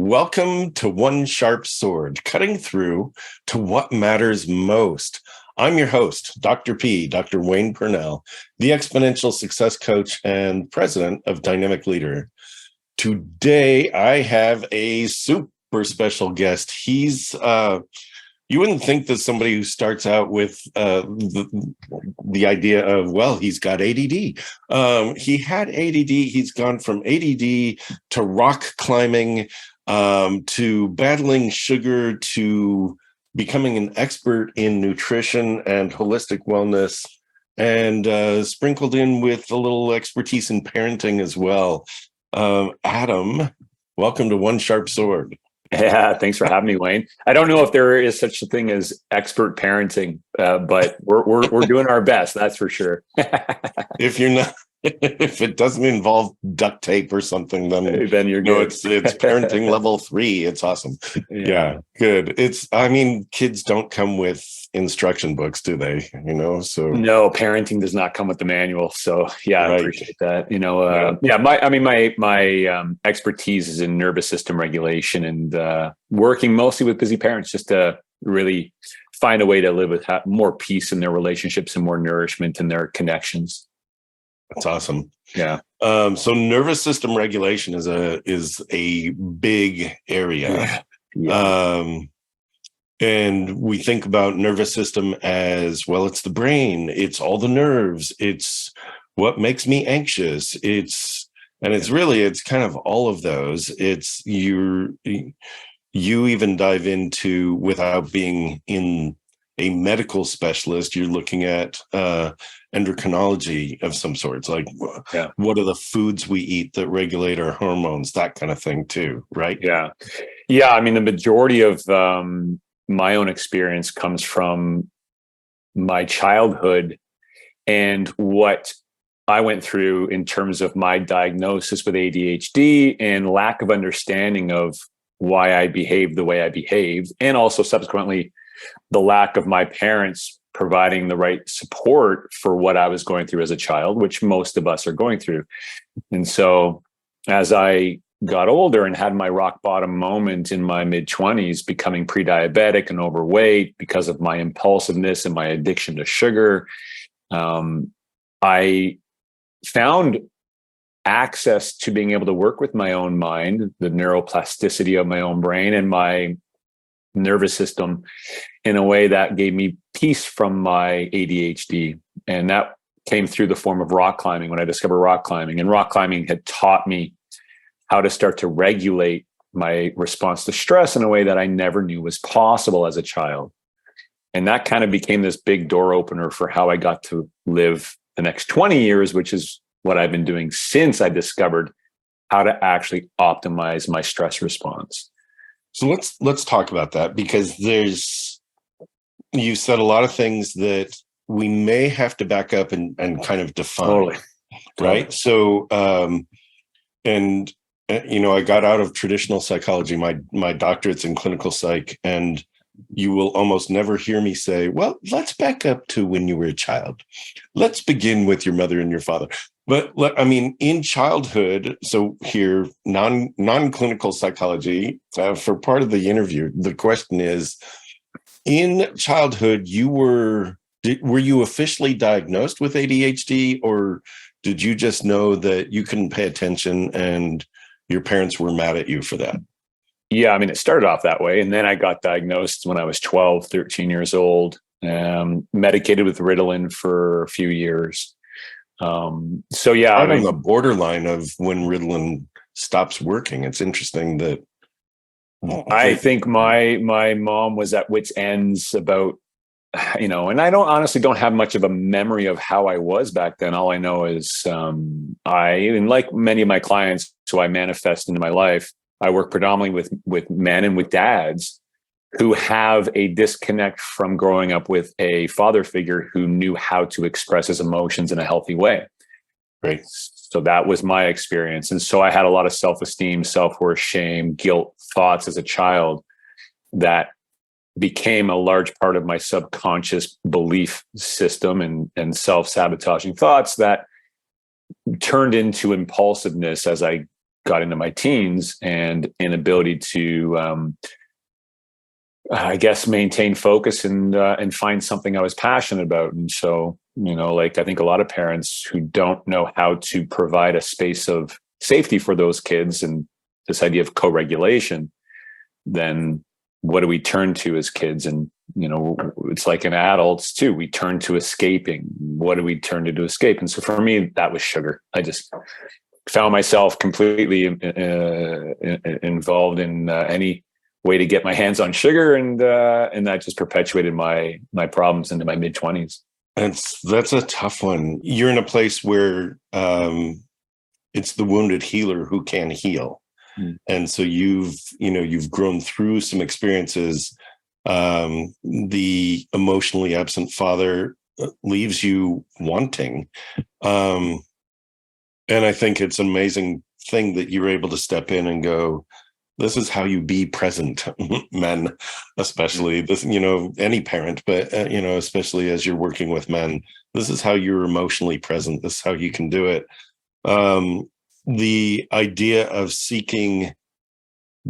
Welcome to One Sharp Sword, cutting through to what matters most. I'm your host, Dr. Wayne Pernell, the exponential success coach and president of Dynamic Leader. Today, I have a super special guest. He's, you wouldn't think that somebody who starts out with the idea of, well, he's got ADD. He had ADD. He's gone from ADD to rock climbing, to battling sugar, to becoming an expert in nutrition and holistic wellness, and sprinkled in with a little expertise in parenting as well. Adam, welcome to One Sharp Sword. Yeah, thanks for having me, Wayne. I don't know if there is such a thing as expert parenting, but we're doing our best, that's for sure. If you're not, if it doesn't involve duct tape or something, then you're good. It's parenting level 3. It's awesome. Yeah, good. Kids don't come with instruction books, do they? So no, parenting does not come with the manual. So yeah, right. I appreciate that. My expertise is in nervous system regulation and working mostly with busy parents just to really find a way to live with more peace in their relationships and more nourishment in their connections. That's awesome. Yeah. So nervous system regulation is a big area. Yeah. And we think about nervous system as, well, it's the brain, it's all the nerves, it's what makes me anxious. It's kind of all of those. It's you even dive into, without being in a medical specialist, you're looking at endocrinology of some sorts, like what are the foods we eat that regulate our hormones, that kind of thing too, right? Yeah. I mean, the majority of my own experience comes from my childhood and what I went through in terms of my diagnosis with ADHD and lack of understanding of why I behaved the way I behaved, and also subsequently the lack of my parents providing the right support for what I was going through as a child, which most of us are going through. And so as I got older and had my rock bottom moment in my mid-20s, becoming pre-diabetic and overweight because of my impulsiveness and my addiction to sugar, I found access to being able to work with my own mind, the neuroplasticity of my own brain and my nervous system in a way that gave me peace from my ADHD. And that came through the form of rock climbing when I discovered rock climbing. And rock climbing had taught me how to start to regulate my response to stress in a way that I never knew was possible as a child. And that kind of became this big door opener for how I got to live the next 20 years, which is what I've been doing since I discovered how to actually optimize my stress response. So let's talk about that, because you said a lot of things that we may have to back up and kind of define. Totally. Right. So, I got out of traditional psychology. My doctorate's in clinical psych, and you will almost never hear me say, well, let's back up to when you were a child. Let's begin with your mother and your father. But in childhood, so here, non-clinical psychology, for part of the interview, the question is, in childhood, were you officially diagnosed with ADHD, or did you just know that you couldn't pay attention and your parents were mad at you for that? Yeah, it started off that way. And then I got diagnosed when I was 12, 13 years old, medicated with Ritalin for a few years. On the borderline of when Ritalin stops working. It's interesting that I think my mom was at wit's ends about, and I don't have much of a memory of how I was back then. All I know is like many of my clients who I manifest into my life, I work predominantly with men and with dads who have a disconnect from growing up with a father figure who knew how to express his emotions in a healthy way. Right. So that was my experience. And so I had a lot of self-esteem, self-worth, shame, guilt thoughts as a child that became a large part of my subconscious belief system and self-sabotaging thoughts that turned into impulsiveness as I got into my teens, and inability to, I guess, maintain focus and find something I was passionate about. And so, like, I think a lot of parents who don't know how to provide a space of safety for those kids, and this idea of co-regulation, then what do we turn to as kids? And, it's like in adults too, we turn to escaping. What do we turn to escape? And so for me, that was sugar. I just found myself completely involved in any way to get my hands on sugar, and that just perpetuated my problems into my mid-20s. That's a tough one. You're in a place where it's the wounded healer who can heal. And so you've grown through some experiences. The emotionally absent father leaves you wanting. And I think it's an amazing thing that you're able to step in and go, this is how you be present, men, especially this, any parent, but, especially as you're working with men, this is how you're emotionally present. This is how you can do it. The idea of seeking,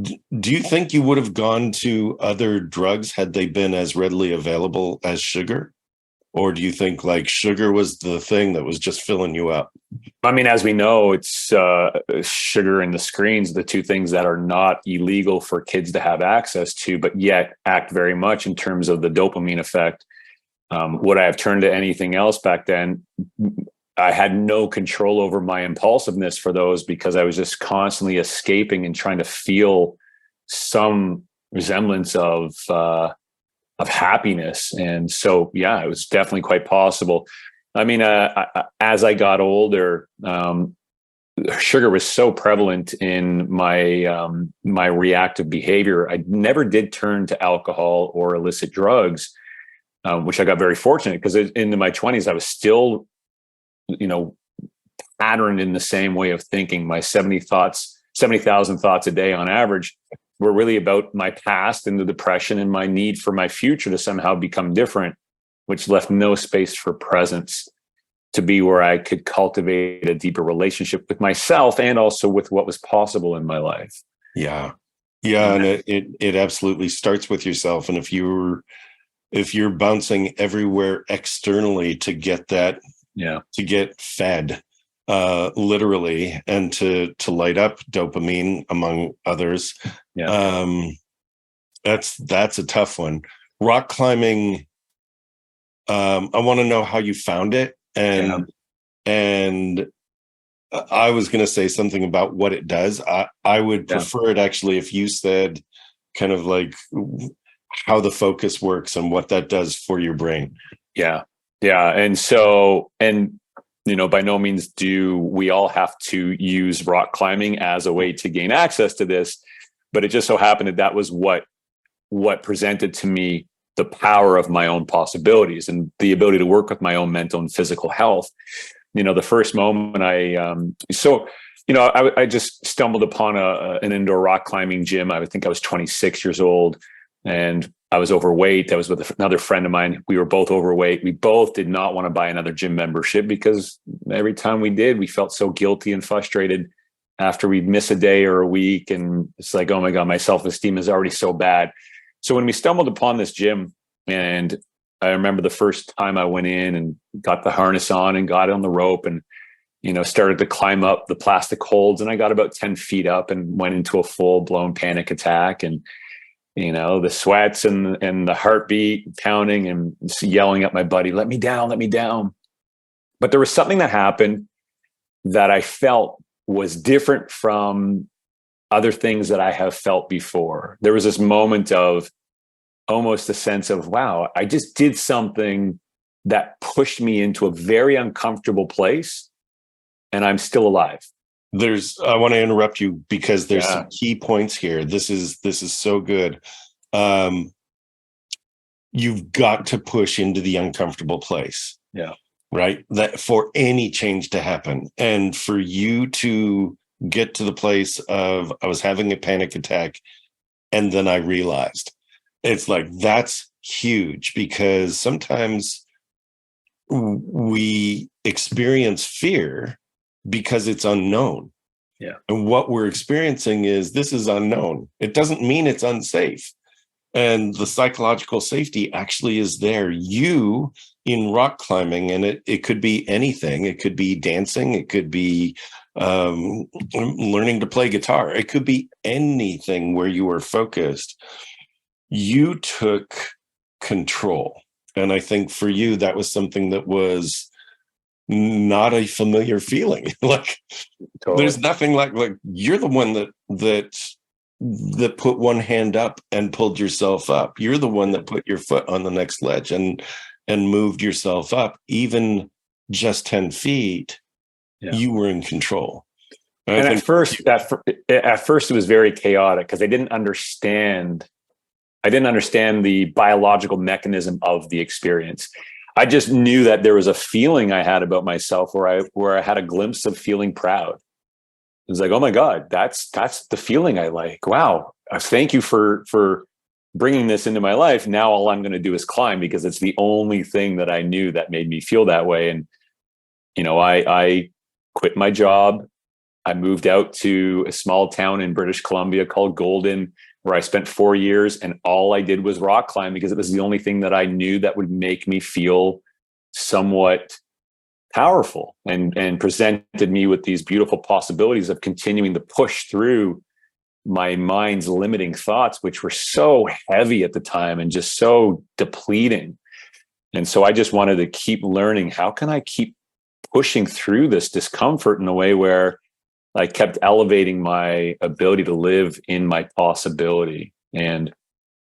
do you think you would have gone to other drugs had they been as readily available as sugar? Or do you think like sugar was the thing that was just filling you up? I mean, as we know, it's sugar and the screens, the two things that are not illegal for kids to have access to, but yet act very much in terms of the dopamine effect. Would I have turned to anything else back then? I had no control over my impulsiveness for those, because I was just constantly escaping and trying to feel some resemblance of happiness. And so, yeah, it was definitely quite possible. I mean, as I got older, sugar was so prevalent in my reactive behavior. I never did turn to alcohol or illicit drugs, which I got very fortunate, because into my 20s, I was still, patterned in the same way of thinking. My 70,000 thoughts a day on average were really about my past and the depression and my need for my future to somehow become different, which left no space for presence to be where I could cultivate a deeper relationship with myself and also with what was possible in my life. Yeah. And it absolutely starts with yourself. And if you're bouncing everywhere externally to get that, to get fed, literally, and to light up dopamine, among others. That's a tough one. Rock climbing. I want to know how you found it, and I was going to say something about what it does. I would prefer it actually if you said kind of like how the focus works and what that does for your brain. Yeah. And so, by no means do we all have to use rock climbing as a way to gain access to this, but it just so happened that was what presented to me the power of my own possibilities and the ability to work with my own mental and physical health. The first moment I just stumbled upon an indoor rock climbing gym. I think I was 26 years old, and I was overweight. I was with another friend of mine. We were both overweight. We both did not want to buy another gym membership, because every time we did, we felt so guilty and frustrated after we'd miss a day or a week. And it's like, oh my God, my self-esteem is already so bad. So when we stumbled upon this gym, and I remember the first time I went in and got the harness on and got on the rope and, started to climb up the plastic holds, and I got about 10 feet up and went into a full blown panic attack. And, the sweats and the heartbeat pounding and yelling at my buddy, let me down. But there was something that happened that I felt was different from other things that I have felt before. There was this moment of almost a sense of, wow, I just did something that pushed me into a very uncomfortable place, and I'm still alive. I want to interrupt you because there's some key points here. This is so good. You've got to push into the uncomfortable place. Yeah. Right. That for any change to happen, and for you to get to the place of, I was having a panic attack, and then I realized, it's like, that's huge, because sometimes we experience fear because it's unknown. Yeah. And what we're experiencing is this is unknown. It doesn't mean it's unsafe. And the psychological safety actually is there. You in rock climbing, and it could be anything. It could be dancing. It could be learning to play guitar. It could be anything where you are focused. You took control. And I think for you, that was something that was not a familiar feeling. Like Totally. there's nothing like you're the one that put one hand up and pulled yourself up. You're the one that put your foot on the next ledge and moved yourself up, even just 10 feet. Yeah. You were in control. And at first it was very chaotic because I didn't understand the biological mechanism of the experience. I just knew that there was a feeling I had about myself where I had a glimpse of feeling proud. It was like, oh my God, that's the feeling I like. Wow. Thank you for bringing this into my life. Now all I'm going to do is climb because it's the only thing that I knew that made me feel that way. And, I quit my job. I moved out to a small town in British Columbia called Golden, where I spent 4 years, and all I did was rock climb because it was the only thing that I knew that would make me feel somewhat powerful and presented me with these beautiful possibilities of continuing to push through my mind's limiting thoughts, which were so heavy at the time and just so depleting. And so I just wanted to keep learning, how can I keep pushing through this discomfort in a way where I kept elevating my ability to live in my possibility. And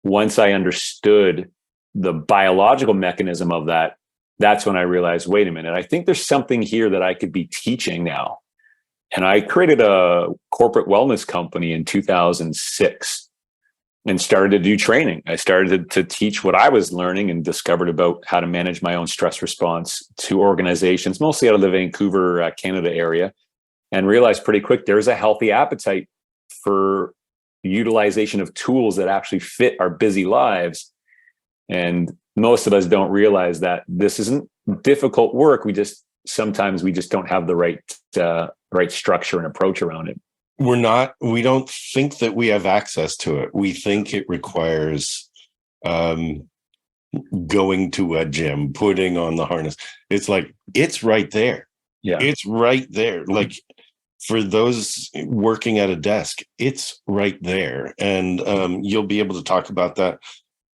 once I understood the biological mechanism of that, that's when I realized, wait a minute, I think there's something here that I could be teaching now. And I created a corporate wellness company in 2006 and started to do training. I started to teach what I was learning and discovered about how to manage my own stress response to organizations, mostly out of the Vancouver, Canada area. And realized pretty quick there's a healthy appetite for utilization of tools that actually fit our busy lives. And most of us don't realize that this isn't difficult work. Sometimes we just don't have the right structure and approach around it. We don't think that we have access to it. We think it requires going to a gym, putting on the harness. It's like, it's right there. Yeah. It's right there. Like, for those working at a desk, it's right there. And you'll be able to talk about that.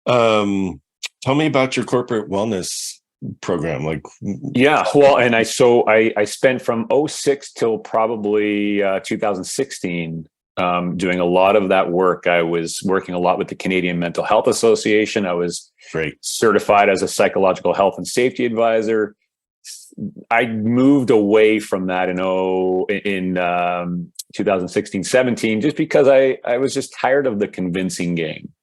Tell me about your corporate wellness program. Yeah, well, and I spent from 2006 till probably 2016 doing a lot of that work. I was working a lot with the Canadian Mental Health Association. I was certified as a psychological health and safety advisor. I moved away from that in 2016-17, just because I was just tired of the convincing game.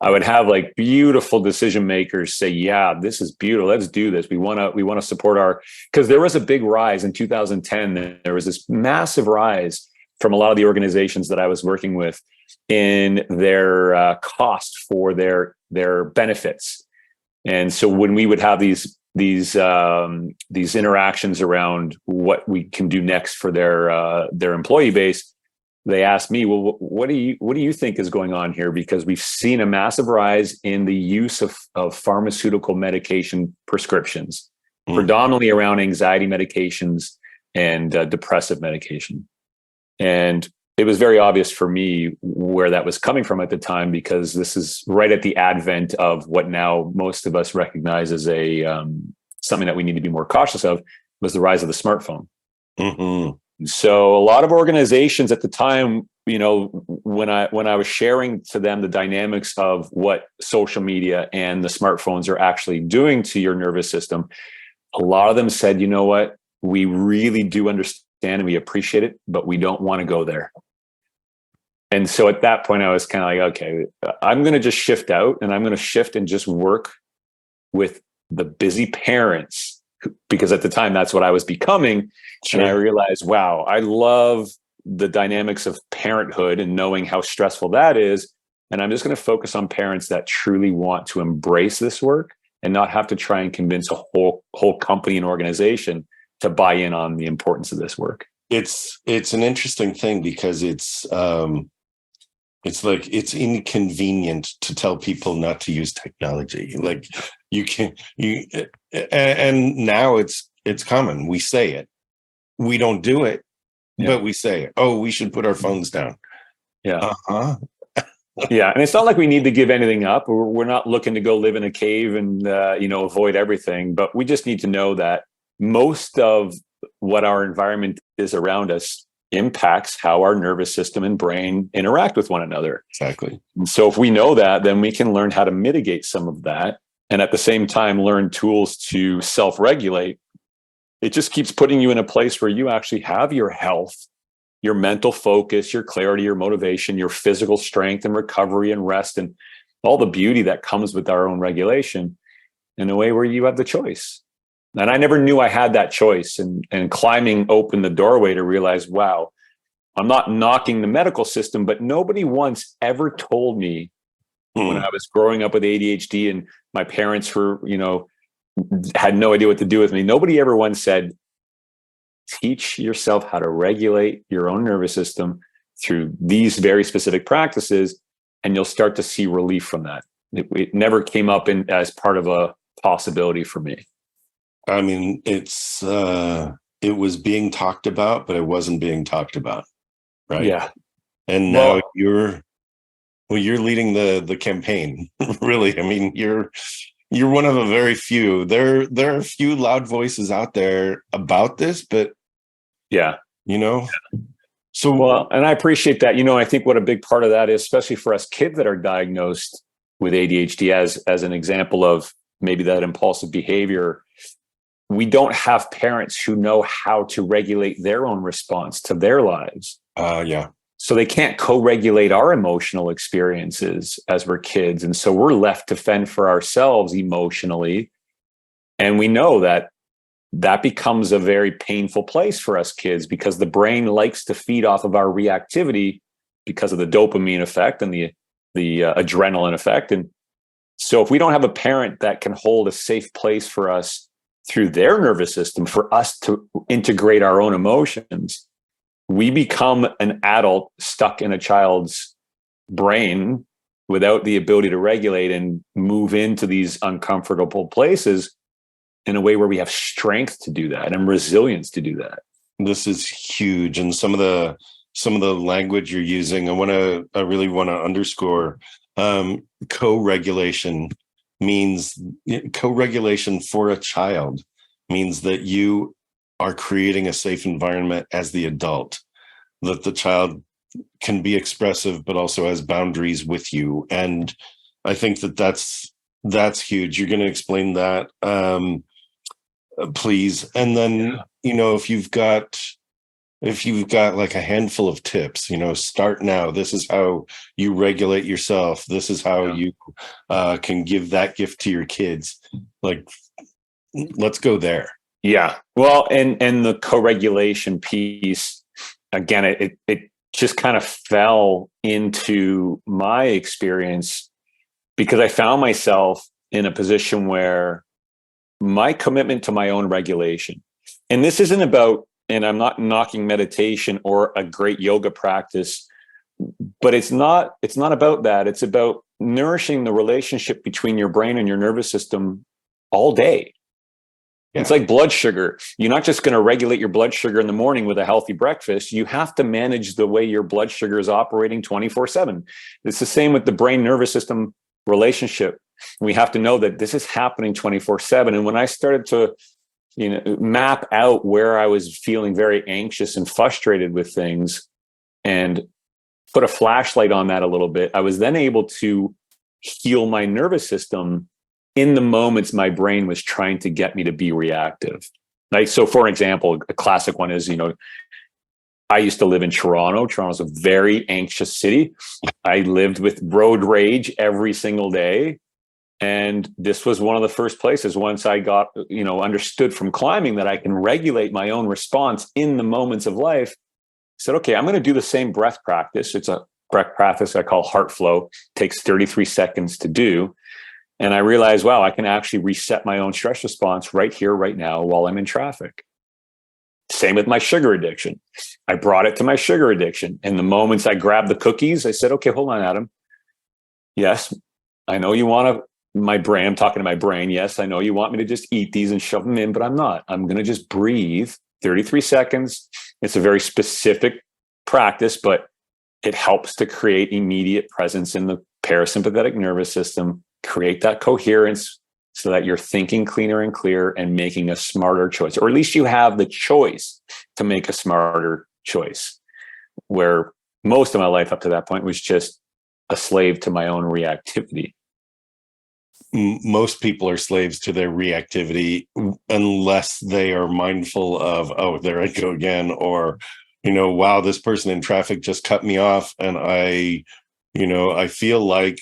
I would have beautiful decision makers say, yeah, this is beautiful. Let's do this. We want to support because there was a big rise in 2010. There was this massive rise from a lot of the organizations that I was working with in their cost for their benefits. And so when we would have these interactions around what we can do next for their employee base, they asked me, well, what do you think is going on here? Because we've seen a massive rise in the use of pharmaceutical medication prescriptions, predominantly around anxiety medications and depressive medication. And it was very obvious for me where that was coming from at the time, because this is right at the advent of what now most of us recognize as something that we need to be more cautious of, was the rise of the smartphone. Mm-hmm. So a lot of organizations at the time, when I was sharing to them the dynamics of what social media and the smartphones are actually doing to your nervous system, a lot of them said, you know what, we really do understand and we appreciate it, but we don't want to go there. And so at that point, I was kind of like, okay, I'm going to just shift out, and I'm going to shift and just work with the busy parents, because at the time that's what I was becoming. Sure. And I realized, wow, I love the dynamics of parenthood and knowing how stressful that is. And I'm just going to focus on parents that truly want to embrace this work and not have to try and convince a whole company and organization to buy in on the importance of this work. it's an interesting thing because it's like it's inconvenient to tell people not to use technology. Like you can you and now it's common. We say it. We don't do it, but we say it. Oh, we should put our phones down. Yeah. Uh-huh. Yeah. And it's not like we need to give anything up. We're not looking to go live in a cave and, avoid everything, but we just need to know that most of what our environment is around us impacts how our nervous system and brain interact with one another. Exactly. And so if we know that, then we can learn how to mitigate some of that. And at the same time, learn tools to self-regulate. It just keeps putting you in a place where you actually have your health, your mental focus, your clarity, your motivation, your physical strength and recovery and rest, and all the beauty that comes with our own regulation in a way where you have the choice. And I never knew I had that choice. And climbing opened the doorway to realize, wow, I'm not knocking the medical system, but nobody once ever told me when I was growing up with ADHD and my parents were, had no idea what to do with me. Nobody ever once said, teach yourself how to regulate your own nervous system through these very specific practices, and you'll start to see relief from that. It never came up as part of a possibility for me. I mean, it was being talked about, but it wasn't being talked about. Right. Yeah. And now you're leading the campaign. Really. I mean, you're one of the very few. There are a few loud voices out there about this, but yeah. So well, and I appreciate that. I think what a big part of that is, especially for us kids that are diagnosed with ADHD, as an example of maybe that impulsive behavior, we don't have parents who know how to regulate their own response to their lives. Yeah. So they can't co-regulate our emotional experiences as we're kids. And so we're left to fend for ourselves emotionally. And we know that becomes a very painful place for us kids because the brain likes to feed off of our reactivity because of the dopamine effect and the adrenaline effect. And so if we don't have a parent that can hold a safe place for us through their nervous system for us to integrate our own emotions, we become an adult stuck in a child's brain without the ability to regulate and move into these uncomfortable places in a way where we have strength to do that and resilience to do that. This is huge. And some of the language you're using, I really want to underscore co-regulation. Co-regulation for a child means that you are creating a safe environment as the adult, that the child can be expressive, but also has boundaries with you. And I think that's huge. You're going to explain that, please. And then, if you've got like a handful of tips, start now. This is how you regulate yourself. This is how you can give that gift to your kids. Like, let's go there. Yeah. Well, and the co-regulation piece, again, it just kind of fell into my experience because I found myself in a position where my commitment to my own regulation, and this isn't about, and I'm not knocking meditation or a great yoga practice, but it's not about that. It's about nourishing the relationship between your brain and your nervous system all day. Yeah. It's like blood sugar. You're not just going to regulate your blood sugar in the morning with a healthy breakfast. You have to manage the way your blood sugar is operating 24/7. It's the same with the brain nervous system relationship. We have to know that this is happening 24/7. And when I started to map out where I was feeling very anxious and frustrated with things and put a flashlight on that a little bit, I was then able to heal my nervous system in the moments my brain was trying to get me to be reactive. Like, so for example, a classic one is, I used to live in Toronto. Toronto's a very anxious city. I lived with road rage every single day. And this was one of the first places, once I got, understood from climbing that I can regulate my own response in the moments of life. I said, okay, I'm going to do the same breath practice. It's a breath practice I call heart flow. It takes 33 seconds to do. And I realized, wow, I can actually reset my own stress response right here, right now, while I'm in traffic. Same with my sugar addiction. I brought it to my sugar addiction. And the moments I grabbed the cookies, I said, okay, hold on, Adam. Yes, I know you want to, my brain, I'm talking to my brain. Yes, I know you want me to just eat these and shove them in, but I'm not. I'm going to just breathe 33 seconds. It's a very specific practice, but it helps to create immediate presence in the parasympathetic nervous system, create that coherence so that you're thinking cleaner and clearer and making a smarter choice, or at least you have the choice to make a smarter choice, where most of my life up to that point was just a slave to my own reactivity. Most people are slaves to their reactivity unless they are mindful of, oh, there I go again, or, wow, this person in traffic just cut me off and I feel like,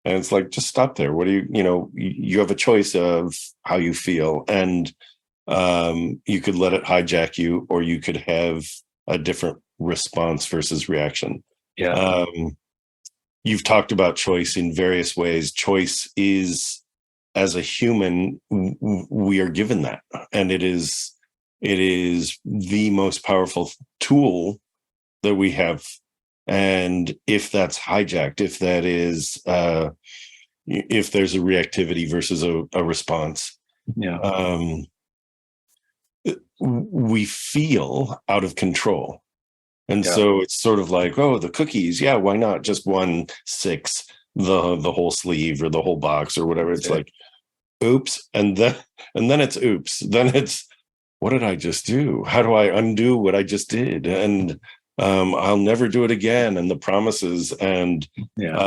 and it's like, just stop there. What do you have a choice of how you feel, and you could let it hijack you, or you could have a different response versus reaction. Yeah. You've talked about choice in various ways. Choice is, as a human, we are given that, and it is the most powerful tool that we have. And if that's hijacked, if that is, if there's a reactivity versus a response, we feel out of control. And so it's sort of like, oh, the cookies, yeah, why not just 1/6 the whole sleeve or the whole box or whatever. It's like, oops, and then it's oops. Then it's, what did I just do? How do I undo what I just did? And I'll never do it again. And the promises, and there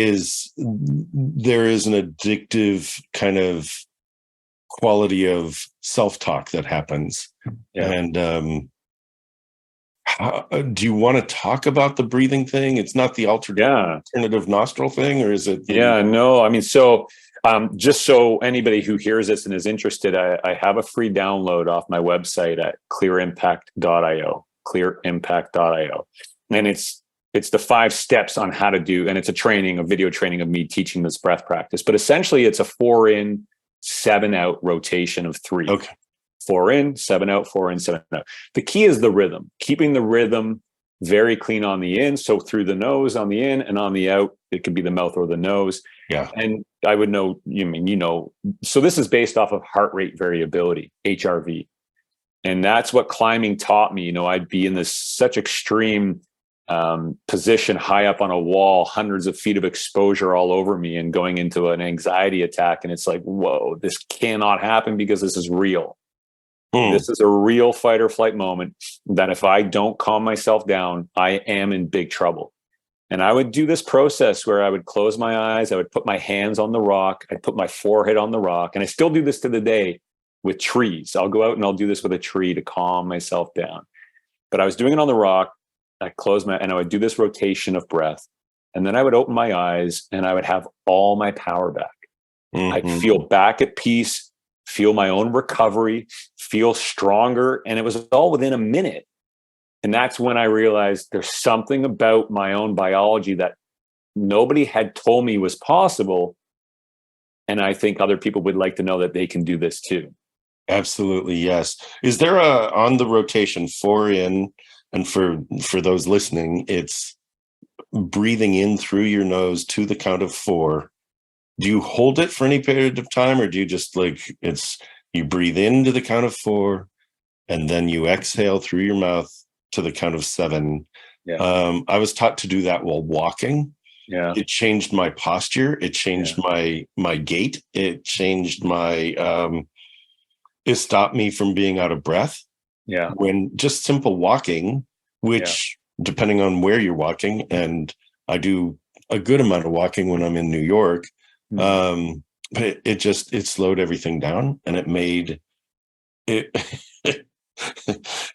is an addictive kind of quality of self-talk that happens. And do you want to talk about the breathing thing? It's not the alternative nostril thing, or is it? No. I mean, so just so anybody who hears this and is interested, I have a free download off my website at clearimpact.io, and it's the 5 steps on how to do, and it's a video training of me teaching this breath practice. But essentially, it's a 4 in, 7 out rotation of 3. Okay. 4 in, 7 out, 4 in, 7 out. The key is the rhythm, keeping the rhythm very clean on the in. So through the nose on the in, and on the out, it could be the mouth or the nose. Yeah. And I would know, so this is based off of heart rate variability, HRV. And that's what climbing taught me. I'd be in this such extreme position high up on a wall, hundreds of feet of exposure all over me, and going into an anxiety attack. And it's like, whoa, this cannot happen because this is real. This is a real fight or flight moment that if I don't calm myself down, I am in big trouble. And I would do this process where I would close my eyes. I would put my hands on the rock. I'd put my forehead on the rock. And I still do this to the day with trees. I'll go out and I'll do this with a tree to calm myself down. But I was doing it on the rock. I and I would do this rotation of breath. And then I would open my eyes and I would have all my power back. I'd feel back at peace, feel my own recovery, feel stronger. And it was all within a minute. And that's when I realized there's something about my own biology that nobody had told me was possible. And I think other people would like to know that they can do this too. Absolutely, yes. Is there on the rotation 4 in, and for those listening, it's breathing in through your nose to the count of 4. Do you hold it for any period of time, or do you just you breathe into the count of 4 and then you exhale through your mouth to the count of 7? I was taught to do that while walking. It changed my posture. It changed my gait. It changed my it stopped me from being out of breath. When just simple walking, which depending on where you're walking, and I do a good amount of walking when I'm in New York. But it slowed everything down, and it made it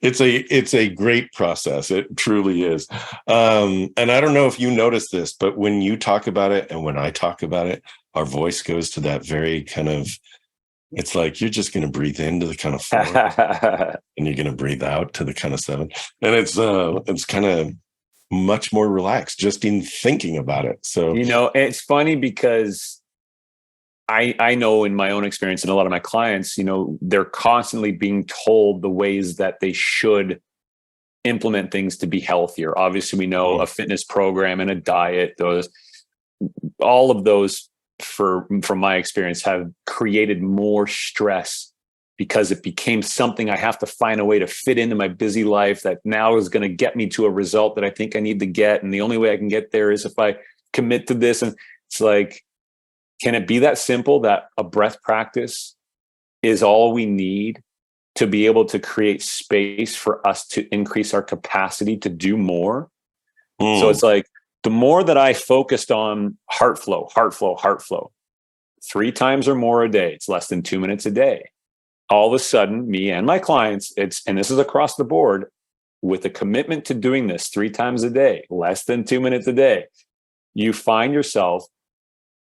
it's a great process. It truly is. And I don't know if you notice this, but when you talk about it and when I talk about it, our voice goes to that very kind of, it's like you're just going to breathe into the kind of 4 and you're going to breathe out to the kind of 7, and it's kind of much more relaxed just in thinking about it. So it's funny because I know in my own experience and a lot of my clients, they're constantly being told the ways that they should implement things to be healthier. Obviously, we know a fitness program and a diet, all of those, from my experience, have created more stress because it became something I have to find a way to fit into my busy life that now is going to get me to a result that I think I need to get. And the only way I can get there is if I commit to this. And it's like, can it be that simple that a breath practice is all we need to be able to create space for us to increase our capacity to do more? So it's like, the more that I focused on heart flow, 3 times or more a day, it's less than 2 minutes a day. All of a sudden, me and my clients, and this is across the board, with a commitment to doing this 3 times a day, less than 2 minutes a day, you find yourself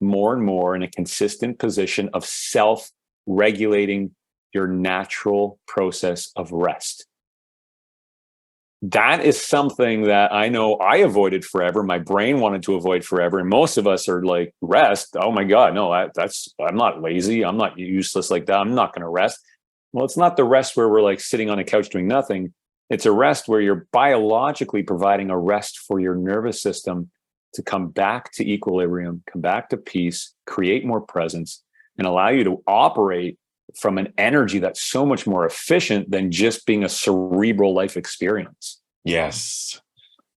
more and more in a consistent position of self-regulating your natural process of rest. That is something that I know I avoided forever. My brain wanted to avoid forever. And most of us are like, rest? Oh my God, no, I'm not lazy. I'm not useless like that. I'm not going to rest. Well, it's not the rest where we're like sitting on a couch doing nothing. It's a rest where you're biologically providing a rest for your nervous system to come back to equilibrium, come back to peace, create more presence, and allow you to operate from an energy that's so much more efficient than just being a cerebral life experience. Yes.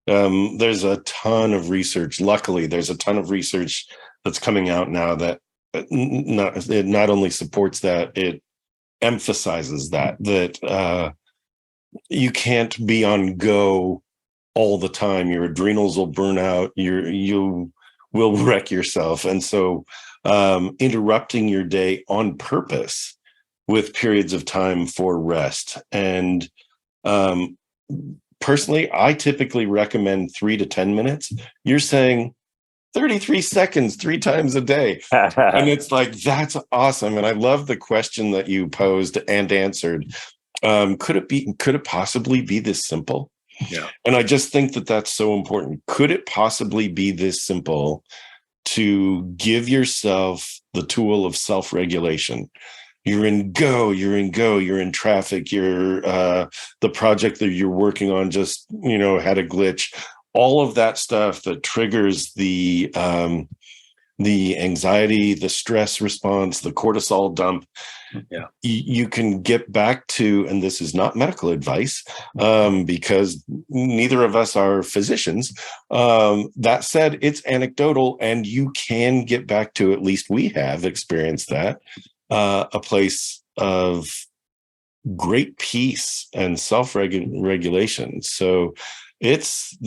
There's a ton of research. Luckily, there's a ton of research that's coming out now that it not only supports that, it emphasizes that you can't be on go all the time. Your adrenals will burn out. You will wreck yourself. And so interrupting your day on purpose with periods of time for rest. And personally, I typically recommend 3 to 10 minutes. You're saying 33 seconds 3 times a day. And it's like, that's awesome. And I love the question that you posed and answered. Could it possibly be this simple? Yeah. And I just think that that's so important. Could it possibly be this simple to give yourself the tool of self-regulation? You're in traffic, the project that you're working on just, had a glitch, all of that stuff that triggers the anxiety, the stress response, the cortisol dump. Yeah. You can get back to, and this is not medical advice, because neither of us are physicians. That said, it's anecdotal, and you can get back to, at least we have experienced that, a place of great peace and self-regulation. So it's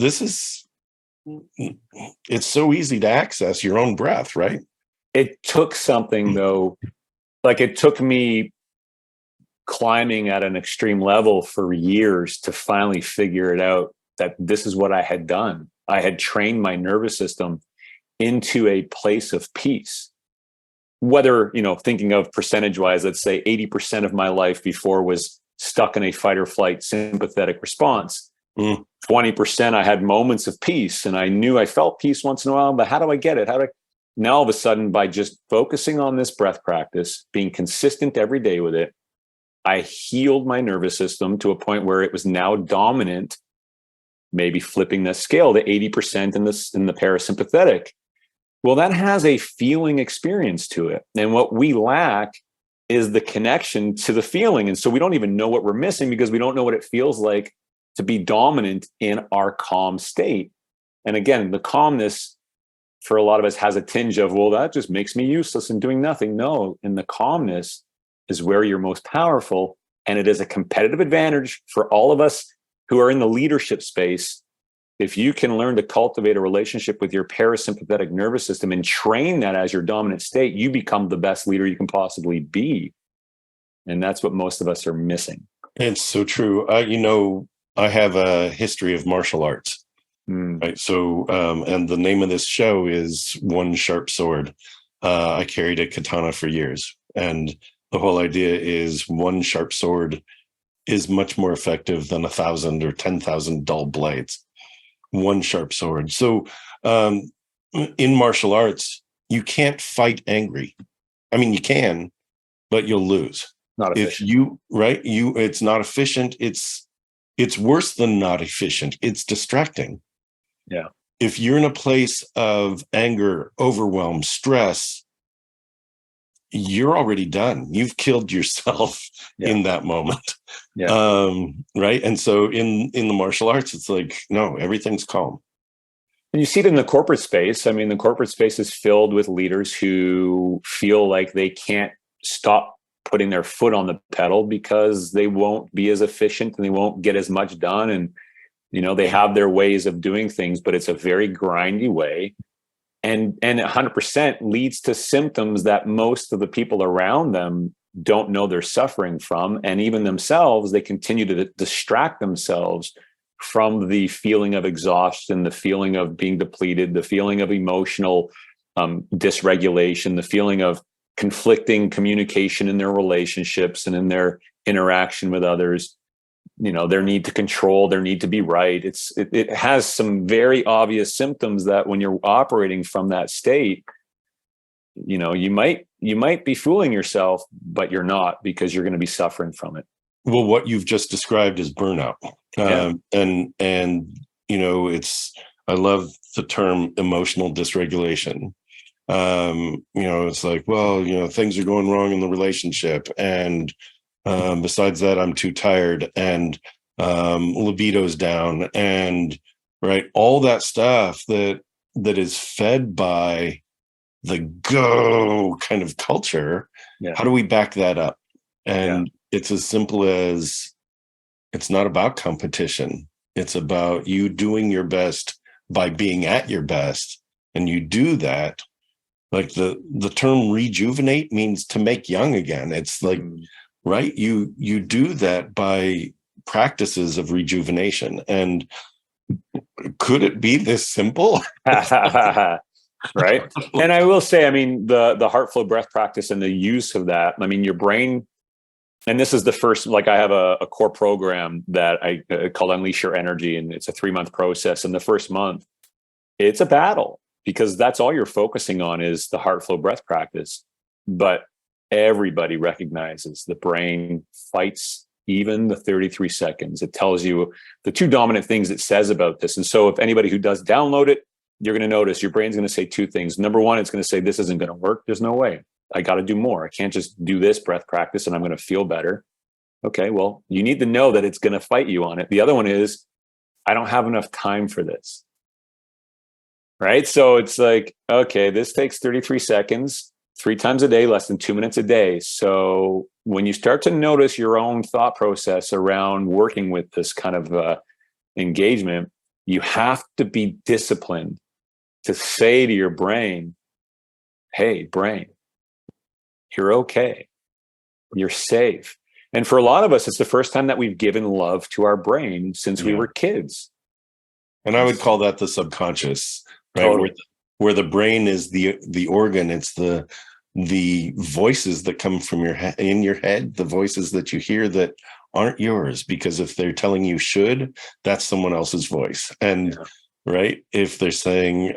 so easy to access your own breath, right? It took something, though. Like, it took me climbing at an extreme level for years to finally figure it out, that this is what I had done. I had trained my nervous system into a place of peace. Whether, thinking of percentage wise, let's say 80% of my life before was stuck in a fight or flight sympathetic response. 20%, I had moments of peace, and I knew I felt peace once in a while, but how do I get it? Now, all of a sudden, by just focusing on this breath practice, being consistent every day with it, I healed my nervous system to a point where it was now dominant, maybe flipping the scale to 80% in the parasympathetic. Well, that has a feeling experience to it. And what we lack is the connection to the feeling. And so we don't even know what we're missing because we don't know what it feels like to be dominant in our calm state. And again, the calmness for a lot of us has a tinge of, well, that just makes me useless and doing nothing. No, in the calmness is where you're most powerful. And it is a competitive advantage for all of us who are in the leadership space. If you can learn to cultivate a relationship with your parasympathetic nervous system and train that as your dominant state, you become the best leader you can possibly be. And that's what most of us are missing. It's so true. I have a history of martial arts. Right. So, and the name of this show is One Sharp Sword. I carried a katana for years. And the whole idea is one sharp sword is much more effective than 1,000 or 10,000 dull blades. One sharp sword. So in martial arts, you can't fight angry. I mean, you can, but you'll lose. Not efficient. It's not efficient. It's worse than not efficient. It's distracting. Yeah. If you're in a place of anger, overwhelm, stress, you're already done. You've killed yourself in that moment. Yeah. Right. And so in the martial arts, it's like, no, everything's calm. And you see it in the corporate space. I mean, the corporate space is filled with leaders who feel like they can't stop putting their foot on the pedal because they won't be as efficient and they won't get as much done. And, they have their ways of doing things, but it's a very grindy way. And 100% leads to symptoms that most of the people around them don't know they're suffering from. And even themselves, they continue to distract themselves from the feeling of exhaustion, the feeling of being depleted, the feeling of emotional dysregulation, the feeling of conflicting communication in their relationships and in their interaction with others, their need to control, their need to be right. It has some very obvious symptoms that when you're operating from that state, you might be fooling yourself, but you're not, because you're going to be suffering from it. Well, what you've just described is burnout. And I love the term emotional dysregulation. It's like, well, things are going wrong in the relationship. And besides that, I'm too tired and libido's down and right. All that stuff that is fed by the go kind of culture. Yeah. How do we back that up? And it's as simple as, it's not about competition. It's about you doing your best by being at your best. And you do that. Like the term rejuvenate means to make young again. It's like, right. You do that by practices of rejuvenation. And could it be this simple? Right. And I will say, I mean, the heart flow breath practice and the use of that, I mean, your brain, and this is the first, like I have a core program that I called Unleash Your Energy, and it's a 3-month process. And the first month, it's a battle because that's all you're focusing on is the heart flow breath practice. But everybody recognizes the brain fights even the 33 seconds. It tells you the two dominant things it says about this. And so if anybody who does download it, you're going to notice your brain's going to say two things. Number one, it's going to say, this isn't going to work. There's no way. I got to do more. I can't just do this breath practice and I'm going to feel better. Okay, well, you need to know that it's going to fight you on it. The other one is, I don't have enough time for this. Right? So it's like, okay, this takes 33 seconds, 3 times a day, less than 2 minutes a day. So when you start to notice your own thought process around working with this kind of engagement, you have to be disciplined to say to your brain, hey, brain, you're okay. You're safe. And for a lot of us, it's the first time that we've given love to our brain since we were kids. And I would call that the subconscious, right? Totally. Where the brain is the organ. It's the voices that come from in your head, the voices that you hear that aren't yours, because if they're telling you should, that's someone else's voice. And right, if they're saying,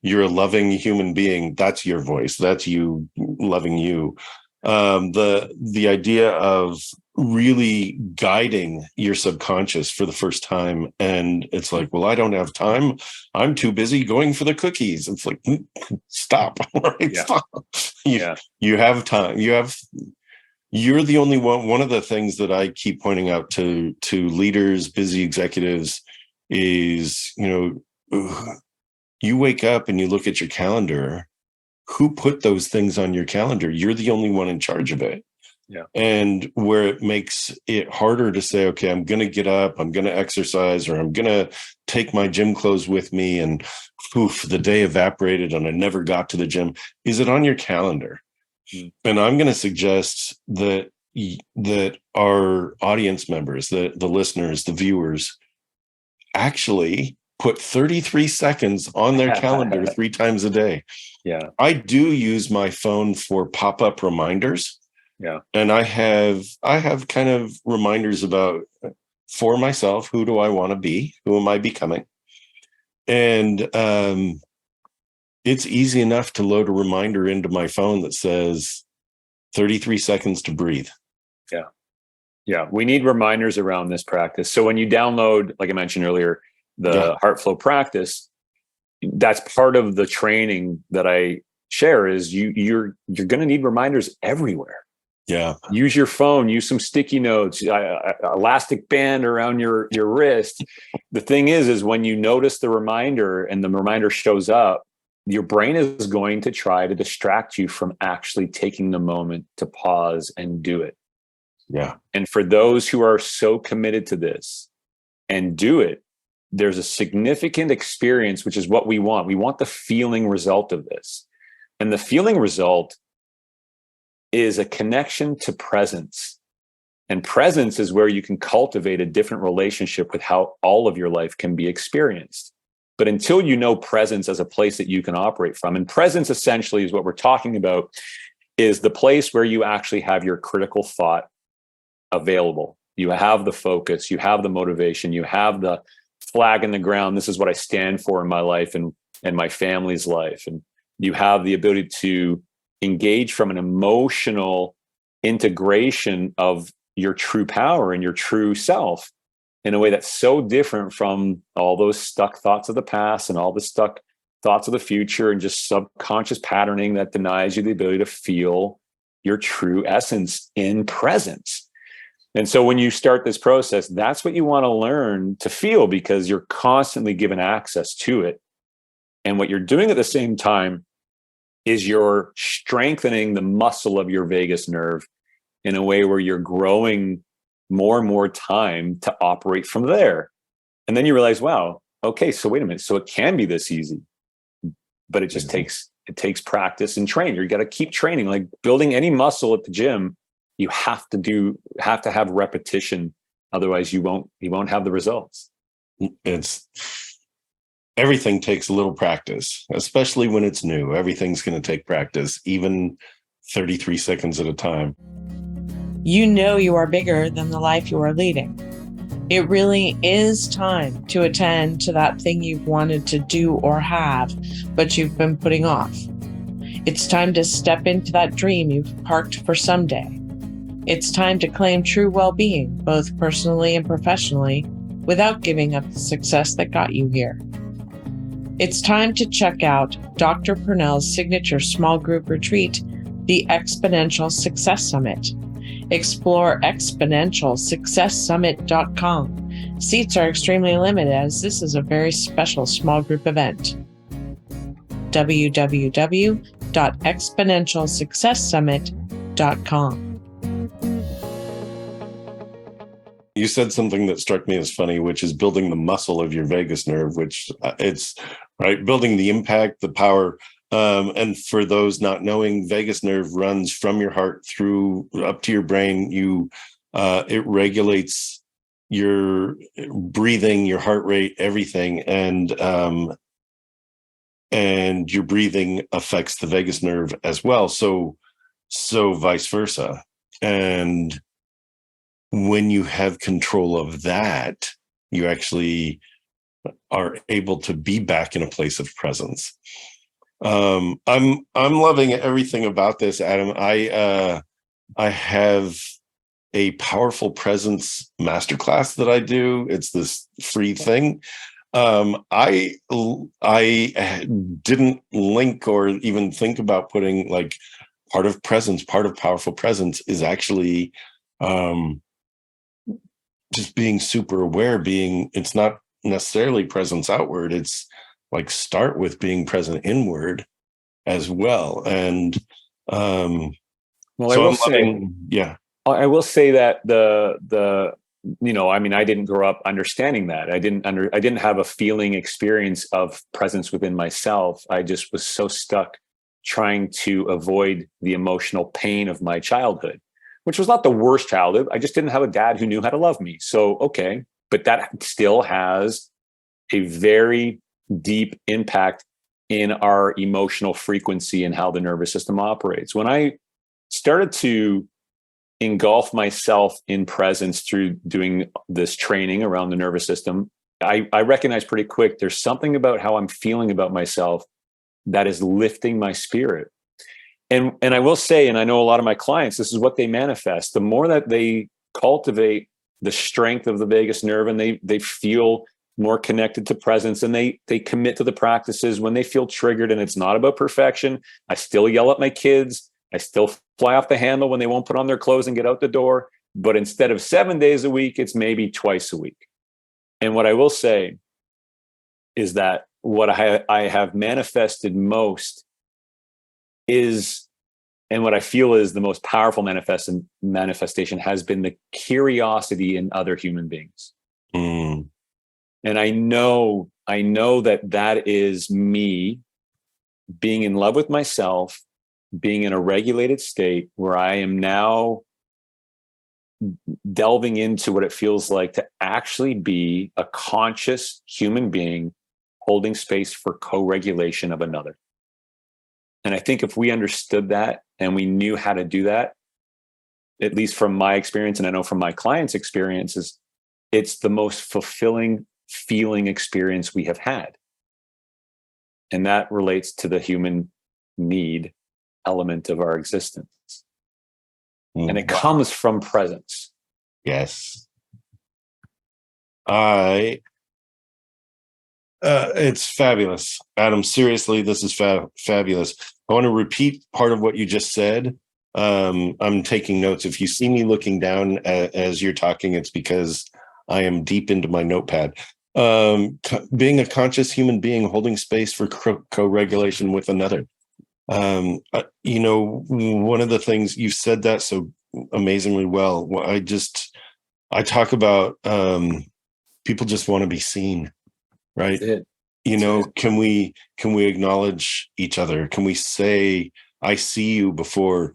you're a loving human being, that's your voice. That's you loving you. The idea of really guiding your subconscious for the first time, and it's like, well, I don't have time. I'm too busy going for the cookies. It's like, stop. Right? Stop. You have time. You're the only one. One of the things that I keep pointing out to leaders, busy executives, is, you wake up and you look at your calendar. Who put those things on your calendar? You're the only one in charge of it. Yeah. And where it makes it harder to say, okay, I'm going to get up, I'm going to exercise, or I'm going to take my gym clothes with me, and poof, the day evaporated and I never got to the gym. Is it on your calendar? And I'm going to suggest that our audience members, the listeners, the viewers, actually put 33 seconds on their calendar 3 times a day. Yeah. I do use my phone for pop-up reminders. Yeah. And I have kind of reminders about, for myself, who do I want to be? Who am I becoming? And it's easy enough to load a reminder into my phone that says 33 seconds to breathe. Yeah. Yeah. We need reminders around this practice. So when you download, like I mentioned earlier, the Heart Flow practice, that's part of the training that I share is you're going to need reminders everywhere. Yeah. Use your phone, use some sticky notes, elastic band around your wrist. The thing is when you notice the reminder and the reminder shows up, your brain is going to try to distract you from actually taking the moment to pause and do it. Yeah. And for those who are so committed to this and do it, there's a significant experience, which is what we want. We want the feeling result of this. And the feeling result is a connection to presence. And presence is where you can cultivate a different relationship with how all of your life can be experienced. But until you know presence as a place that you can operate from, and presence essentially is what we're talking about, is the place where you actually have your critical thought available. You have the focus, you have the motivation, you have the flag in the ground. This is what I stand for in my life and my family's life. And you have the ability to engage from an emotional integration of your true power and your true self in a way that's so different from all those stuck thoughts of the past and all the stuck thoughts of the future and just subconscious patterning that denies you the ability to feel your true essence in presence. And so when you start this process, that's what you want to learn to feel, because you're constantly given access to it. And what you're doing at the same time is you're strengthening the muscle of your vagus nerve in a way where you're growing more and more time to operate from there. And then you realize, wow, okay, so wait a minute. So it can be this easy, but it just takes practice and training. You got to keep training, like building any muscle at the gym. You have to have repetition. Otherwise you won't have the results. Everything takes a little practice, especially when it's new. Everything's going to take practice, even 33 seconds at a time. You know you are bigger than the life you are leading. It really is time to attend to that thing you've wanted to do or have, but you've been putting off. It's time to step into that dream you've parked for someday. It's time to claim true well-being, both personally and professionally, without giving up the success that got you here. It's time to check out Dr. Pernell's signature small group retreat, the Exponential Success Summit. Explore exponentialsuccesssummit.com. Seats are extremely limited as this is a very special small group event. www.exponentialsuccesssummit.com. You said something that struck me as funny, which is building the muscle of your vagus nerve, which it's right, building the impact, the power. And for those not knowing, vagus nerve runs from your heart through up to your brain. It regulates your breathing, your heart rate, everything, and your breathing affects the vagus nerve as well. So vice versa. And when you have control of that, you actually are able to be back in a place of presence. I'm loving everything about this, Adam. I have a powerful presence masterclass that I do. It's this free thing. I didn't link or even think about putting like part of powerful presence is actually just being super aware, it's not necessarily presence outward. It's like start with being present inward as well. And I will say that I didn't grow up understanding that. I didn't have a feeling experience of presence within myself. I just was so stuck trying to avoid the emotional pain of my childhood, which was not the worst childhood. I just didn't have a dad who knew how to love me. So, okay. But that still has a very deep impact in our emotional frequency and how the nervous system operates. When I started to engulf myself in presence through doing this training around the nervous system, I recognized pretty quick there's something about how I'm feeling about myself that is lifting my spirit. And I will say, and I know a lot of my clients, this is what they manifest. The more that they cultivate the strength of the vagus nerve, and they feel more connected to presence, and they commit to the practices when they feel triggered. And it's not about perfection. I still yell at my kids. I still fly off the handle when they won't put on their clothes and get out the door. But instead of 7 days a week, it's maybe twice a week. And what I will say is that what I have manifested most is, and what I feel is the most powerful manifestation has been the curiosity in other human beings. Mm. And I know that is me being in love with myself, being in a regulated state where I am now delving into what it feels like to actually be a conscious human being holding space for co-regulation of another. And I think if we understood that and we knew how to do that, at least from my experience, and I know from my clients' experiences, it's the most fulfilling feeling experience we have had. And that relates to the human need element of our existence. And it comes from presence. Yes. It's fabulous. Adam, seriously, this is fabulous. I want to repeat part of what you just said. I'm taking notes. If you see me looking down as you're talking, it's because I am deep into my notepad. Being a conscious human being holding space for co-regulation with another. One of the things you've said that so amazingly well. I talk about people just want to be seen, right? Can we acknowledge each other? Can we say, I see you before,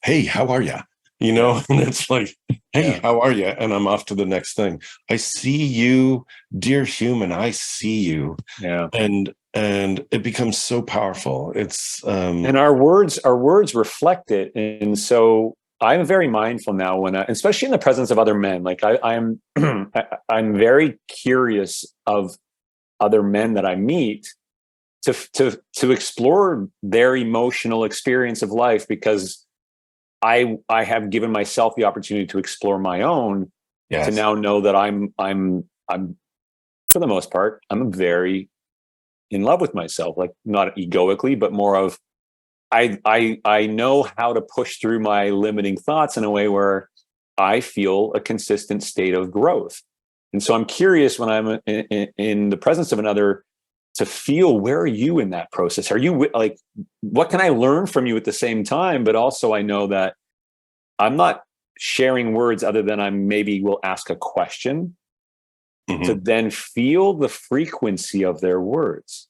hey, how are you? And it's like, hey, how are you? And I'm off to the next thing. I see you, dear human. I see you. Yeah. And it becomes so powerful. It's and our words reflect it. And so I'm very mindful now when especially in the presence of other men, like I'm I'm very curious of other men that I meet to explore their emotional experience of life, because I have given myself the opportunity to explore my own. Yes. To now know that I'm for the most part, I'm very in love with myself, like not egoically, but more of I know how to push through my limiting thoughts in a way where I feel a consistent state of growth. And so I'm curious when I'm in the presence of another to feel, where are you in that process? Are you like, what can I learn from you at the same time? But also I know that I'm not sharing words other than I maybe will ask a question to then feel the frequency of their words.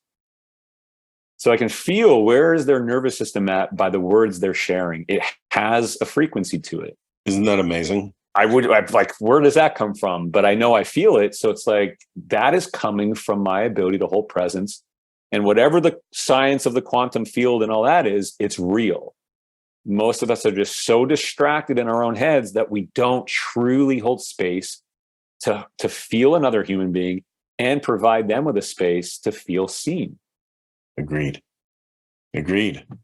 So I can feel, where is their nervous system at by the words they're sharing. It has a frequency to it. Isn't that amazing? I'd like, where does that come from? But I know I feel it. So it's like, that is coming from my ability to hold presence. And whatever the science of the quantum field and all that is, it's real. Most of us are just so distracted in our own heads that we don't truly hold space to feel another human being and provide them with a space to feel seen. Agreed.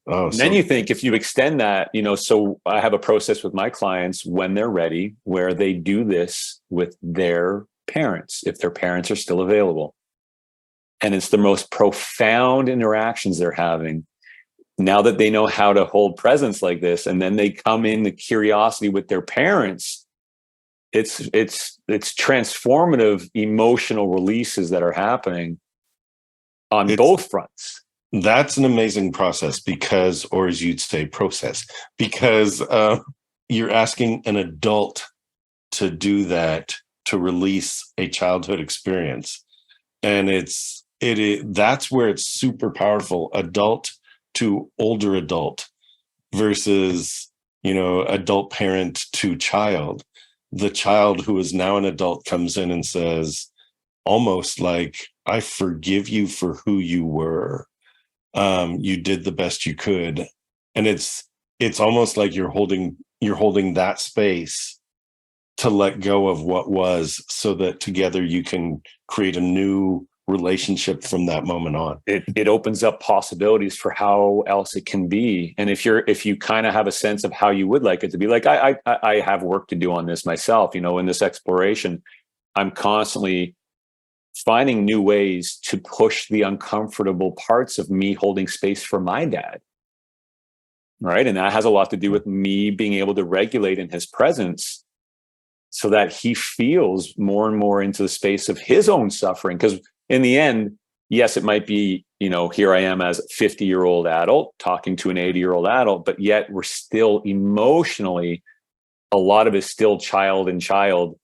Oh, and then you think, if you extend that, so I have a process with my clients when they're ready, where they do this with their parents, if their parents are still available. And it's the most profound interactions they're having now that they know how to hold presence like this. And then they come in the curiosity with their parents. It's transformative emotional releases that are happening on both fronts. That's an amazing process because, or as you'd say, process, because you're asking an adult to do that, to release a childhood experience. And that's where it's super powerful, adult to older adult versus, adult parent to child. The child who is now an adult comes in and says, almost like, I forgive you for who you were. You did the best you could. And it's almost like you're holding that space to let go of what was, so that together you can create a new relationship from that moment on. It opens up possibilities for how else it can be. And if you kind of have a sense of how you would like it to be, like I have work to do on this myself, in this exploration, I'm constantly finding new ways to push the uncomfortable parts of me holding space for my dad. Right. And that has a lot to do with me being able to regulate in his presence so that he feels more and more into the space of his own suffering. Because in the end, yes, it might be, here I am as a 50-year-old adult talking to an 80-year-old adult, but yet we're still emotionally, a lot of it is still child and child,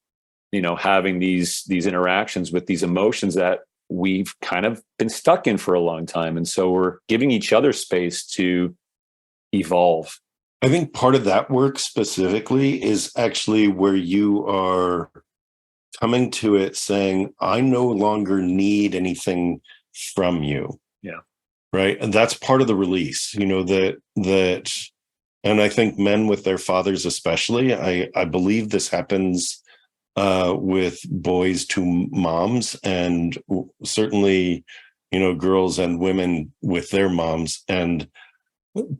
having these interactions with these emotions that we've kind of been stuck in for a long time. And so we're giving each other space to evolve. I think part of that work specifically is actually where you are coming to it saying, I no longer need anything from you. Yeah. Right. And that's part of the release, that, and I think men with their fathers, especially, I believe this happens with boys to moms, and certainly, girls and women with their moms, and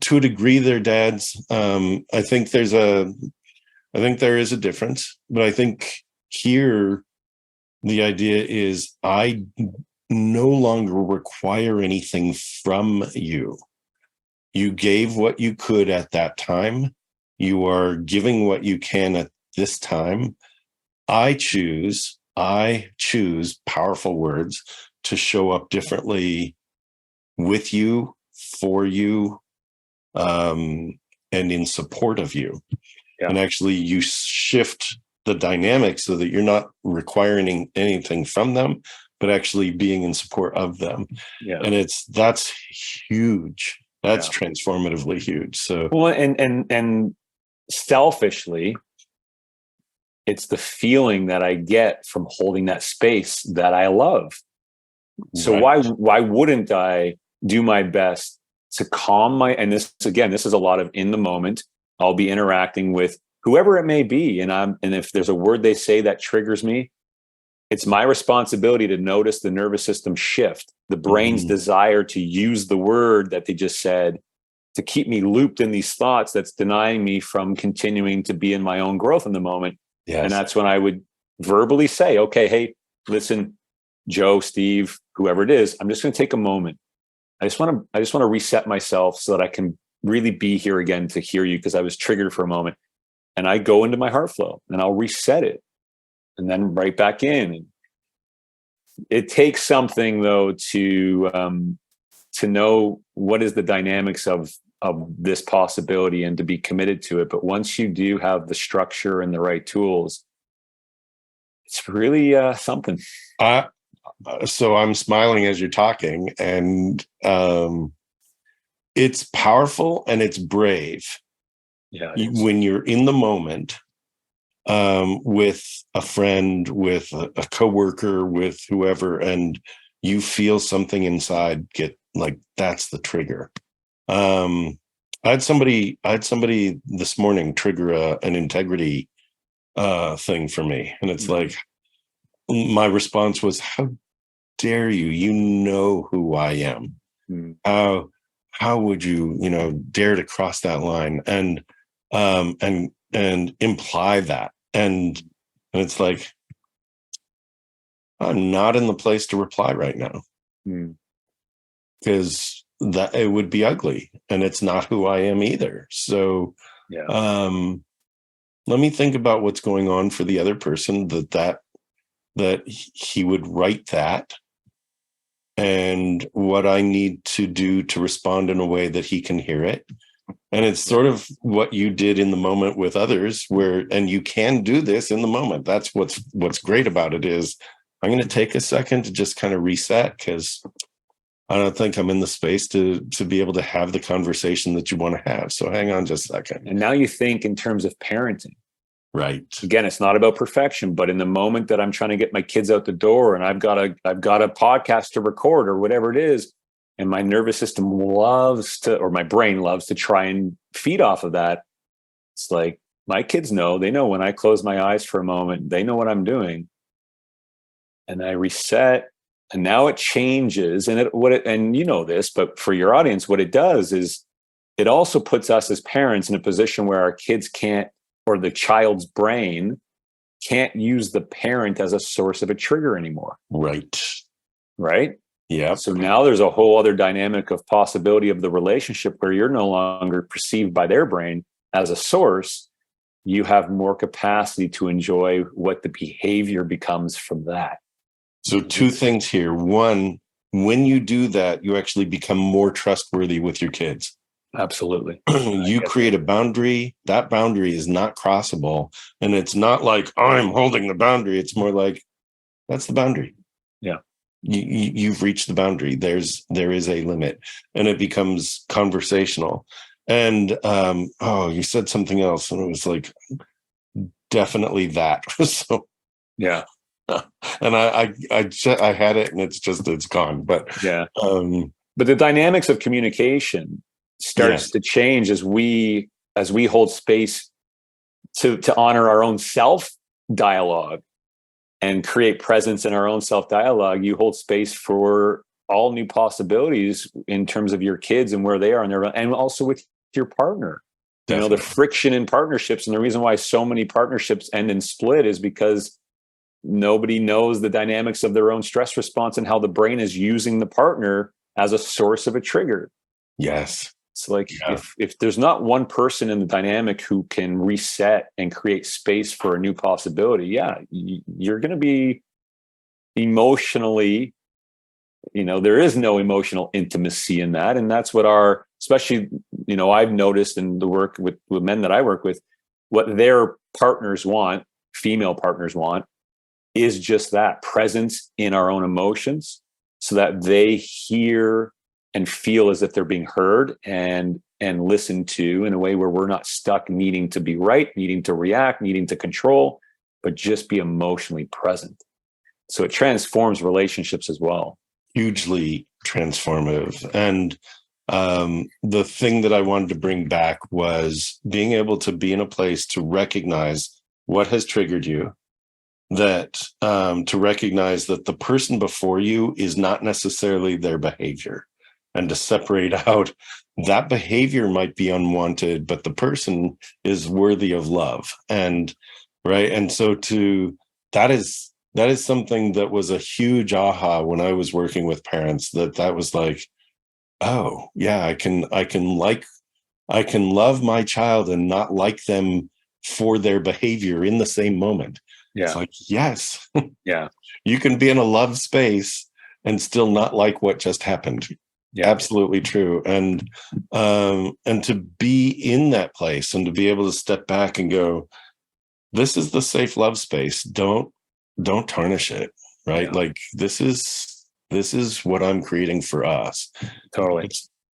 to a degree, their dads. I think there is a difference, but I think here the idea is I no longer require anything from you. You gave what you could at that time. You are giving what you can at this time. I choose, powerful words, to show up differently with you, for you, and in support of you. Yeah. And actually you shift the dynamic so that you're not requiring anything from them, but actually being in support of them. Yeah. And that's huge. That's transformatively huge. So, well, and selfishly, it's the feeling that I get from holding that space that I love. So why wouldn't I do my best to calm and this is a lot of in the moment. I'll be interacting with whoever it may be. And if there's a word they say that triggers me, it's my responsibility to notice the nervous system shift, the brain's desire to use the word that they just said to keep me looped in these thoughts that's denying me from continuing to be in my own growth in the moment. Yes. And that's when I would verbally say, okay, hey, listen, Joe, Steve, whoever it is, I'm just going to take a moment. I just want to reset myself so that I can really be here again to hear you, because I was triggered for a moment. And I go into my heart flow and I'll reset it and then right back in. It takes something though to know what is the dynamics of this possibility and to be committed to it. But once you do have the structure and the right tools, it's really something. So I'm smiling as you're talking, and it's powerful and it's brave. Yeah, when you're in the moment with a friend, with a coworker, with whoever, and you feel something inside get like, that's the trigger. I had somebody this morning trigger an integrity thing for me, and it's like, my response was, how dare you? You know who I am. How would you dare to cross that line and imply that? And it's like, I'm not in the place to reply right now, because that it would be ugly, and it's not who I am either. So let me think about what's going on for the other person, that he would write that, and what I need to do to respond in a way that he can hear it. And it's sort of what you did in the moment with others, and you can do this in the moment. That's what's great about it, is I'm going to take a second to just kind of reset, because I don't think I'm in the space to be able to have the conversation that you want to have. So hang on just a second. And now you think in terms of parenting. Right. Again, it's not about perfection, but in the moment that I'm trying to get my kids out the door and I've got a podcast to record or whatever it is, and my nervous system or my brain loves to try and feed off of that. It's like, my kids they know when I close my eyes for a moment, they know what I'm doing. And I reset And now it changes. And and you know this, but for your audience, what it does is it also puts us as parents in a position where our kids can't, or the child's brain can't use the parent as a source of a trigger anymore. Right. Yeah. So now there's a whole other dynamic of possibility of the relationship where you're no longer perceived by their brain as a source. You have more capacity to enjoy what the behavior becomes from that. So 2 things here. One, when you do that, you actually become more trustworthy with your kids. Absolutely. You create a boundary. That boundary is not crossable. And it's not like I'm holding the boundary. It's more like that's the boundary. Yeah. You've reached the boundary. There is a limit, and it becomes conversational. And you said something else, and it was like definitely that. So yeah. And I had it, and it's gone. But yeah. But the dynamics of communication starts to change as we hold space to honor our own self dialogue and create presence in our own self dialogue. You hold space for all new possibilities in terms of your kids and where they are in their, and also with your partner. Definitely. You know, the friction in partnerships, and the reason why so many partnerships end in split is because nobody knows the dynamics of their own stress response and how the brain is using the partner as a source of a trigger. Yes. It's like if there's not one person in the dynamic who can reset and create space for a new possibility, you're going to be emotionally, there is no emotional intimacy in that. And that's what especially, I've noticed in the work with men that I work with, what their partners want, female partners want, is just that presence in our own emotions so that they hear and feel as if they're being heard and listened to in a way where we're not stuck needing to be right, needing to react, needing to control, but just be emotionally present. So it transforms relationships as well. Hugely transformative. And the thing that I wanted to bring back was being able to be in a place to recognize what has triggered you, that to recognize that the person before you is not necessarily their behavior, and to separate out that behavior might be unwanted, but the person is worthy of love. And right. And so that is something that was a huge aha when I was working with parents, that was like, oh yeah, I can love my child and not like them for their behavior in the same moment. Yeah. It's like, yes. Yeah. You can be in a love space and still not like what just happened. Yeah. Absolutely true. And to be in that place and to be able to step back and go, this is the safe love space. Don't tarnish it. Right. Yeah. Like this is what I'm creating for us. Totally.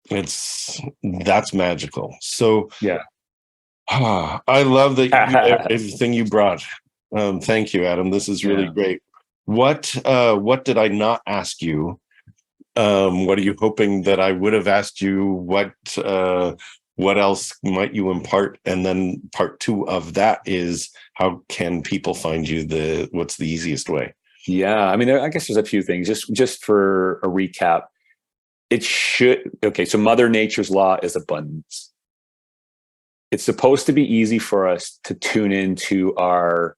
That's magical. So yeah. I love that everything you brought. Thank you, Adam. This is really great. What did I not ask you? What are you hoping that I would have asked you? What else might you impart? And then part 2 of that is, how can people find you? What's the easiest way? Yeah, I mean, I guess there's a few things. Just for a recap, so Mother Nature's law is abundance. It's supposed to be easy for us to tune into our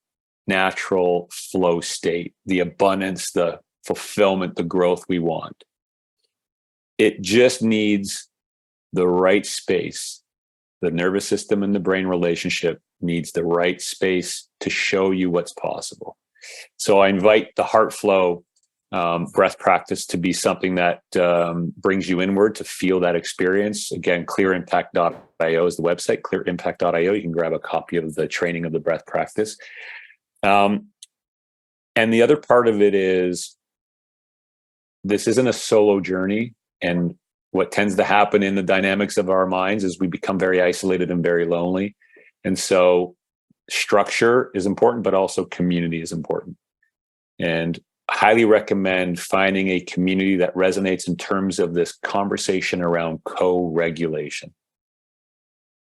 natural flow state, the abundance, the fulfillment, the growth we want. It just needs the right space. The nervous system and the brain relationship needs the right space to show you what's possible. So I invite the heart flow breath practice to be something that brings you inward to feel that experience. Again, clearimpact.io is the website, clearimpact.io. You can grab a copy of the training of the breath practice. And the other part of it is, this isn't a solo journey. And what tends to happen in the dynamics of our minds is we become very isolated and very lonely. And so structure is important, but also community is important. And I highly recommend finding a community that resonates in terms of this conversation around co-regulation.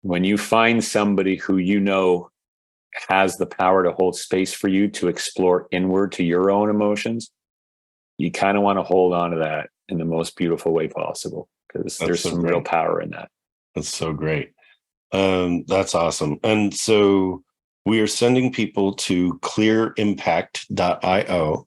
When you find somebody who has the power to hold space for you to explore inward to your own emotions, you kind of want to hold on to that in the most beautiful way possible, because there's some real power in that. That's so great. That's awesome. And so we are sending people to clearimpact.io.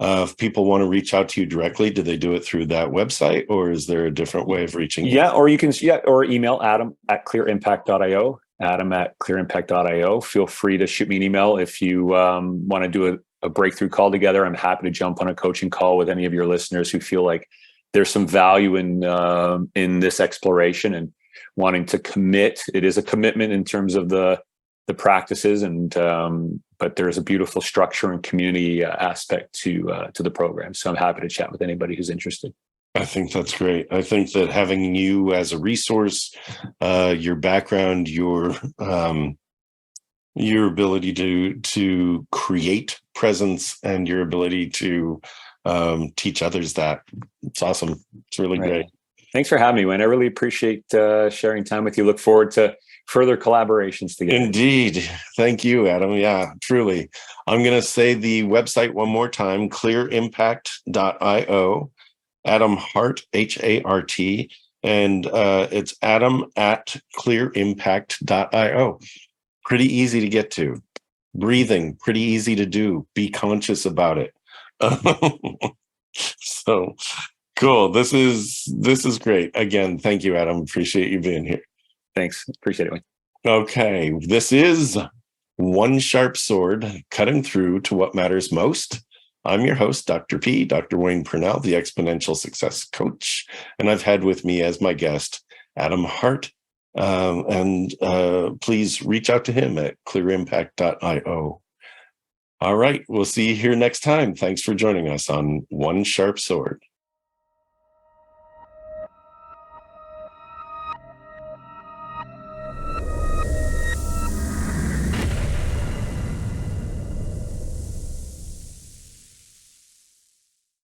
If people want to reach out to you directly, do they do it through that website, or is there a different way of reaching you? Or you can, or email Adam@clearimpact.io, Adam@clearimpact.io. Feel free to shoot me an email if you want to do a breakthrough call together. I'm happy to jump on a coaching call with any of your listeners who feel like there's some value in this exploration and wanting to commit. It is a commitment in terms of the practices, and but there's a beautiful structure and community aspect to the program. So I'm happy to chat with anybody who's interested. I think that's great. I think that having you as a resource, your background, your ability to create presence, and your ability to teach others that, it's awesome. It's really great. Thanks for having me, Wayne. I really appreciate sharing time with you. Look forward to further collaborations together. Indeed. Thank you, Adam. Yeah, truly. I'm going to say the website one more time, clearimpact.io, Adam Hart, Hart, and it's adam@clearimpact.io. Pretty easy to get to. Breathing, pretty easy to do. Be conscious about it. So cool. This is great. Again, thank you, Adam. Appreciate you being here. Thanks. Appreciate it, Wayne. Okay. This is One Sharp Sword, cutting through to what matters most. I'm your host, Dr. P, Dr. Wayne Pernell, the Exponential Success Coach. And I've had with me as my guest, Adam Hart. And please reach out to him at clearimpact.io. All right. We'll see you here next time. Thanks for joining us on One Sharp Sword.